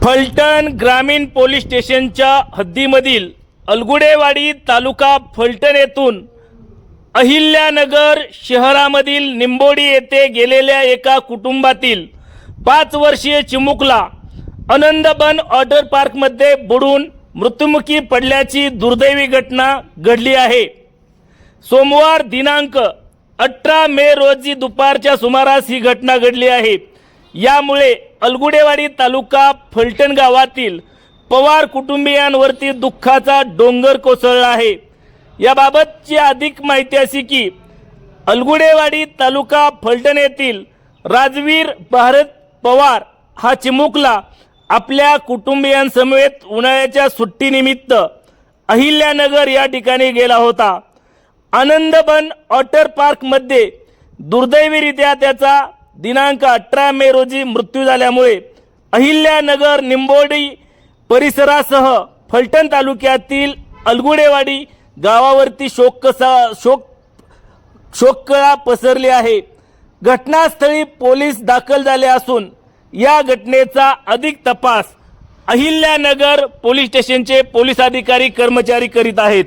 फलटण ग्रामीण पोलीस स्टेशनच्या हद्दीमधील अलगुडेवाडी तालुका फलटण येथून अहिल्यानगर शहरामधील निंबोडी येथे गेलेल्या एका कुटुंबातील 5 वर्षीय चिमुकला आनंदवन वॉटर पार्कमध्ये बुडून मृत्युमुखी पडल्याची दुर्दैवी घटना घडली आहे। सोमवार दिनांक 18 मे रोजी दुपारच्या सुमारास ही घटना घडली आहे। यामुळे अलगुडेवाडी तालुका फलटण गावातील पवार कुटुंबियांवरती दुःखाचा डोंगर कोसळला आहे। याबाबतची अधिक माहिती अशी की अलगुडेवाडी तालुका फलटण येथील राजवीर भारत पवार हा चिमुकला आपल्या कुटुंबियांसमवेत उन्हाळ्याच्या सुट्टीनिमित्त अहिल्यानगर या ठिकाणी गेला होता। आनंदवन वॉटर पार्कमध्ये दुर्दैवीरित्या त्याचा दिनांक 18 मे रोजी मृत्यू झाल्यामुळे अहिल्यानगर निंबोडी परिसरासह फलटण तालुक्यातील अलगुडेवाडी गावावरती शोककळा पसरली आहे। घटनास्थळी पोलीस दाखल झाले असून या घटनेचा अधिक तपास अहिल्यानगर पोलीस स्टेशनचे पोलीस अधिकारी कर्मचारी करीत आहेत।